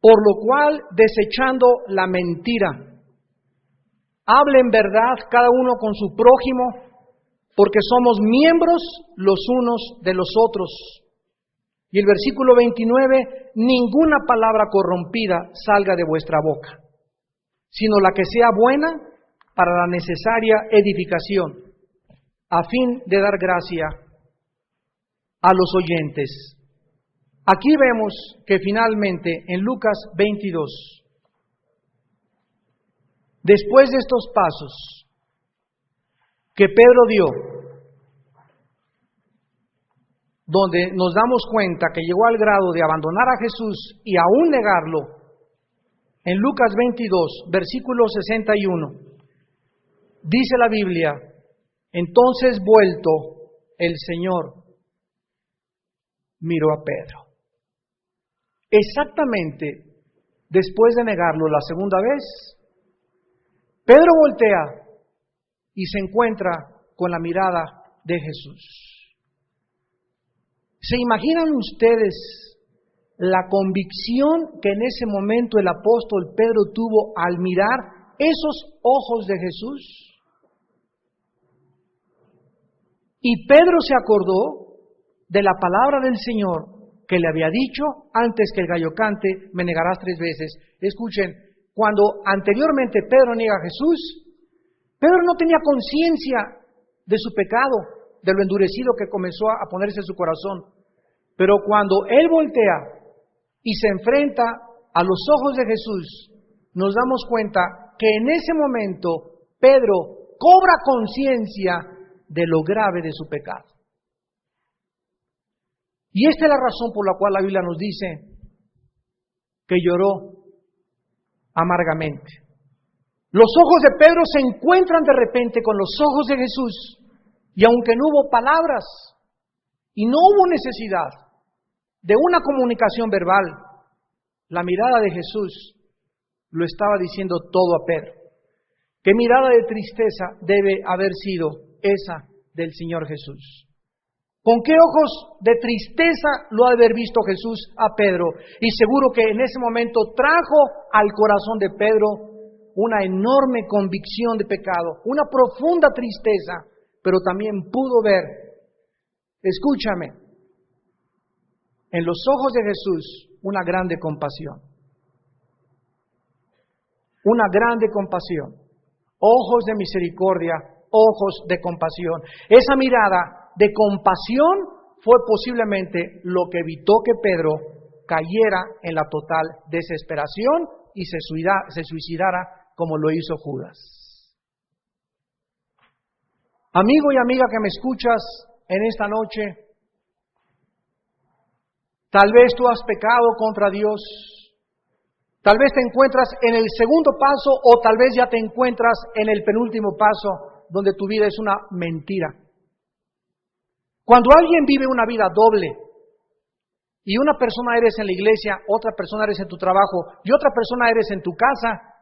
por lo cual, desechando la mentira, hablen verdad cada uno con su prójimo, porque somos miembros los unos de los otros. Y el versículo 29, ninguna palabra corrompida salga de vuestra boca, sino la que sea buena para la necesaria edificación, a fin de dar gracia a los oyentes. Aquí vemos que finalmente en Lucas 22, después de estos pasos, que Pedro dio, donde nos damos cuenta que llegó al grado de abandonar a Jesús y aún negarlo, en Lucas 22, versículo 61, dice la Biblia: entonces vuelto el Señor miró a Pedro. Exactamente después de negarlo la segunda vez, Pedro voltea y se encuentra con la mirada de Jesús. ¿Se imaginan ustedes la convicción que en ese momento el apóstol Pedro tuvo al mirar esos ojos de Jesús? Y Pedro se acordó de la palabra del Señor que le había dicho: antes que el gallo cante, me negarás 3 veces. Escuchen, cuando anteriormente Pedro niega a Jesús, Pedro no tenía conciencia de su pecado, de lo endurecido que comenzó a ponerse en su corazón. Pero cuando él voltea y se enfrenta a los ojos de Jesús, nos damos cuenta que en ese momento Pedro cobra conciencia de lo grave de su pecado. Y esta es la razón por la cual la Biblia nos dice que lloró amargamente. Los ojos de Pedro se encuentran de repente con los ojos de Jesús, y aunque no hubo palabras y no hubo necesidad de una comunicación verbal, la mirada de Jesús lo estaba diciendo todo a Pedro. ¿Qué mirada de tristeza debe haber sido esa del Señor Jesús? ¿Con qué ojos de tristeza lo ha de haber visto Jesús a Pedro? Y seguro que en ese momento trajo al corazón de Pedro una enorme convicción de pecado, una profunda tristeza, pero también pudo ver, escúchame, en los ojos de Jesús una grande compasión. Una grande compasión. Ojos de misericordia, ojos de compasión. Esa mirada de compasión fue posiblemente lo que evitó que Pedro cayera en la total desesperación y se suicidara como lo hizo Judas. Amigo y amiga que me escuchas en esta noche, tal vez tú has pecado contra Dios, tal vez te encuentras en el segundo paso o tal vez ya te encuentras en el penúltimo paso donde tu vida es una mentira. Cuando alguien vive una vida doble y una persona eres en la iglesia, otra persona eres en tu trabajo y otra persona eres en tu casa,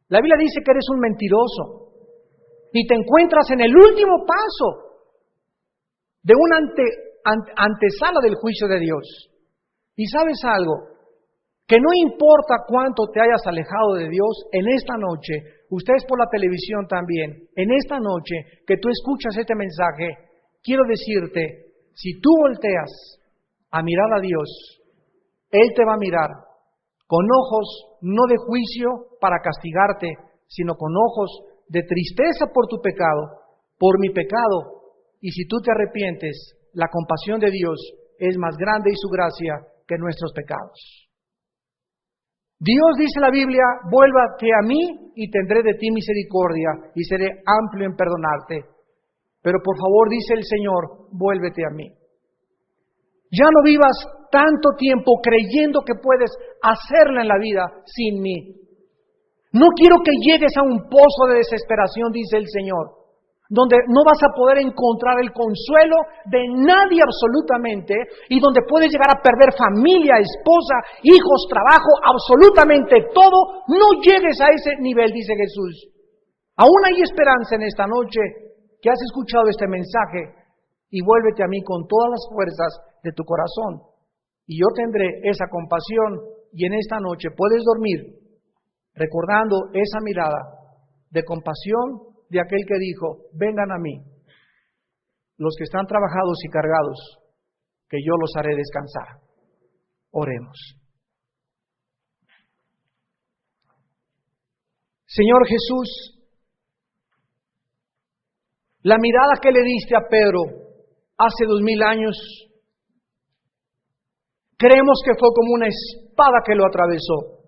la Biblia dice que eres un mentiroso y te encuentras en el último paso de una antesala del juicio de Dios. Y sabes algo, que no importa cuánto te hayas alejado de Dios, en esta noche, ustedes por la televisión también, en esta noche que tú escuchas este mensaje, quiero decirte, si tú volteas a mirar a Dios, Él te va a mirar con ojos no de juicio para castigarte, sino con ojos de tristeza por tu pecado, por mi pecado. Y si tú te arrepientes, la compasión de Dios es más grande y su gracia que nuestros pecados. Dios, dice la Biblia, vuélvate a mí y tendré de ti misericordia y seré amplio en perdonarte. Pero por favor, dice el Señor, vuélvete a mí. Ya no vivas tanto tiempo creyendo que puedes hacerla en la vida sin mí. No quiero que llegues a un pozo de desesperación, dice el Señor, donde no vas a poder encontrar el consuelo de nadie absolutamente y donde puedes llegar a perder familia, esposa, hijos, trabajo, absolutamente todo. No llegues a ese nivel, dice Jesús. Aún hay esperanza en esta noche que has escuchado este mensaje y vuélvete a mí con todas las fuerzas de tu corazón y yo tendré esa compasión y en esta noche puedes dormir recordando esa mirada de compasión de aquel que dijo, vengan a mí, los que están trabajados y cargados, que yo los haré descansar. Oremos. Señor Jesús, la mirada que le diste a Pedro hace 2000 años, creemos que fue como una espada que lo atravesó,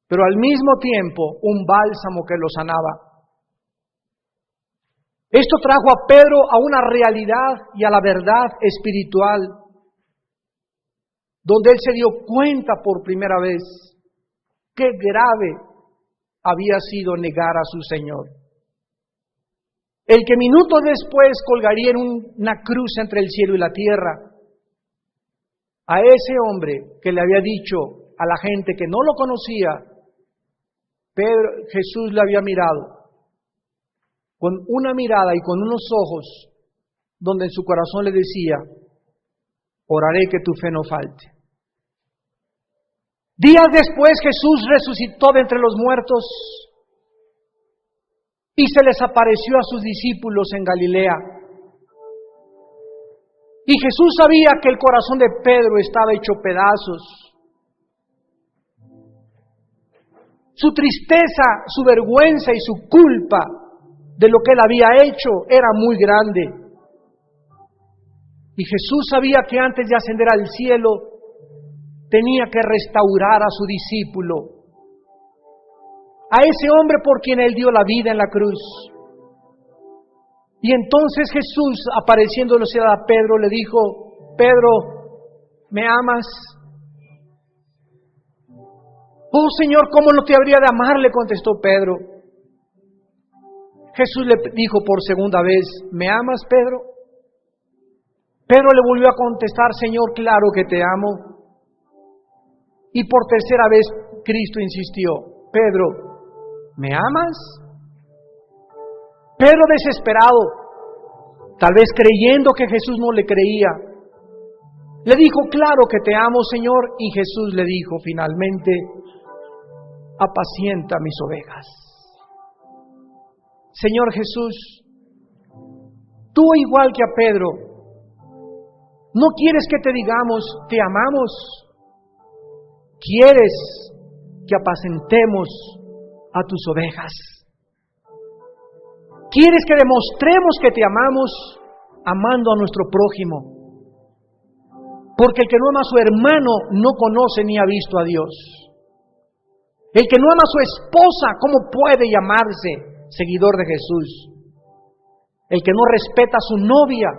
pero al mismo tiempo un bálsamo que lo sanaba. Esto trajo a Pedro a una realidad y a la verdad espiritual, donde él se dio cuenta por primera vez qué grave había sido negar a su Señor. El que minutos después colgaría en una cruz entre el cielo y la tierra, a ese hombre que le había dicho a la gente que no lo conocía, Jesús le había mirado con una mirada y con unos ojos donde en su corazón le decía: oraré que tu fe no falte. Días después Jesús resucitó de entre los muertos y se les apareció a sus discípulos en Galilea. Y Jesús sabía que el corazón de Pedro estaba hecho pedazos. Su tristeza, su vergüenza y su culpa de lo que él había hecho era muy grande. Y Jesús sabía que antes de ascender al cielo tenía que restaurar a su discípulo, a ese hombre por quien él dio la vida en la cruz. Y entonces Jesús, apareciéndose a Pedro, le dijo: Pedro, ¿me amas? Oh Señor, ¿cómo no te habría de amar?, le contestó Pedro. Jesús le dijo por segunda vez: ¿me amas, Pedro? Pedro le volvió a contestar: Señor, claro que te amo. Y por tercera vez Cristo insistió: Pedro, ¿me amas? Pedro, desesperado, tal vez creyendo que Jesús no le creía, le dijo: claro que te amo, Señor. Y Jesús le dijo finalmente: apacienta mis ovejas. Señor Jesús, tú, igual que a Pedro, no quieres que te digamos te amamos, quieres que apacentemos a tus ovejas. Quieres que demostremos que te amamos amando a nuestro prójimo. Porque el que no ama a su hermano no conoce ni ha visto a Dios. El que no ama a su esposa, ¿cómo puede llamarse seguidor de Jesús? El que no respeta a su novia,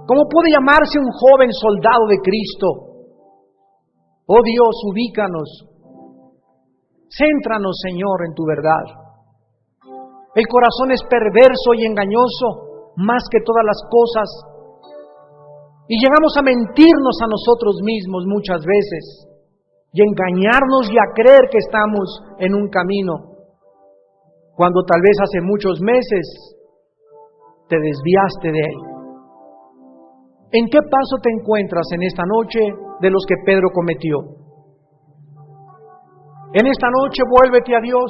¿cómo puede llamarse un joven soldado de Cristo? Oh Dios, ubícanos. Céntranos, Señor, en tu verdad. El corazón es perverso y engañoso más que todas las cosas. Y llegamos a mentirnos a nosotros mismos muchas veces y engañarnos y a creer que estamos en un camino, cuando tal vez hace muchos meses te desviaste de él. ¿En qué paso te encuentras en esta noche de los que Pedro cometió? En esta noche vuélvete a Dios.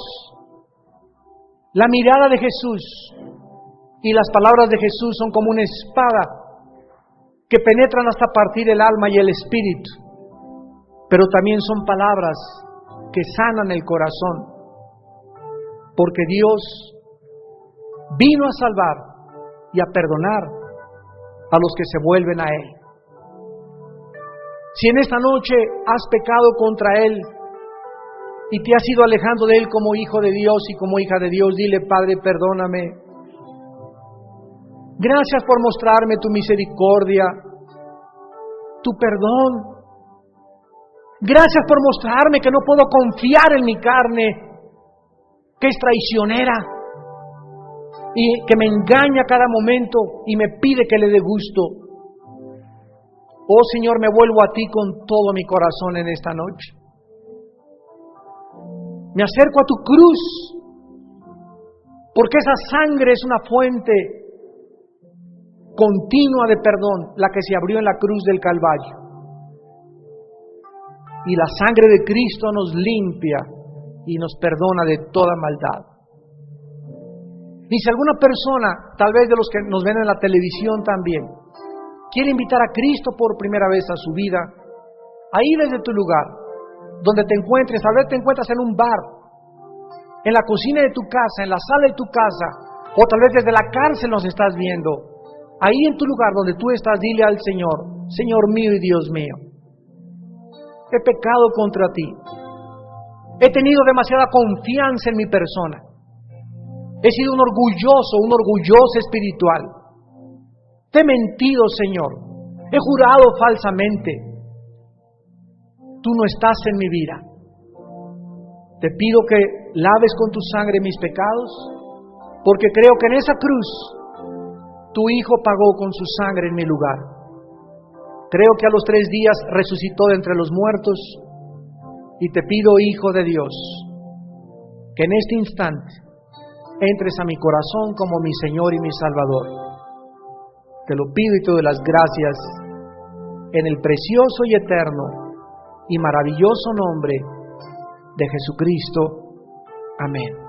La mirada de Jesús y las palabras de Jesús son como una espada que penetran hasta partir el alma y el espíritu, pero también son palabras que sanan el corazón, porque Dios vino a salvar y a perdonar a los que se vuelven a Él. Si en esta noche has pecado contra Él y te has ido alejando de Él como hijo de Dios y como hija de Dios, dile: Padre, perdóname. Gracias por mostrarme tu misericordia, tu perdón. Gracias por mostrarme que no puedo confiar en mi carne, que es traicionera y que me engaña a cada momento y me pide que le dé gusto. Oh Señor, me vuelvo a ti con todo mi corazón en esta noche. Me acerco a tu cruz, porque esa sangre es una fuente continua de perdón, la que se abrió en la cruz del Calvario. Y la sangre de Cristo nos limpia y nos perdona de toda maldad. Y si alguna persona, tal vez de los que nos ven en la televisión también, quiere invitar a Cristo por primera vez a su vida, ahí desde tu lugar, donde te encuentres, tal vez te encuentras en un bar, en la cocina de tu casa, en la sala de tu casa, o tal vez desde la cárcel nos estás viendo. Ahí en tu lugar donde tú estás, dile al Señor: Señor mío y Dios mío, he pecado contra ti. He tenido demasiada confianza en mi persona. He sido un orgulloso espiritual. Te he mentido, Señor. He jurado falsamente. Tú no estás en mi vida. Te pido que laves con tu sangre mis pecados, porque creo que en esa cruz tu Hijo pagó con su sangre en mi lugar. Creo que a los 3 días resucitó de entre los muertos, y te pido, Hijo de Dios, que en este instante entres a mi corazón como mi Señor y mi Salvador. Te lo pido y te doy las gracias en el precioso y eterno y maravilloso nombre de Jesucristo. Amén.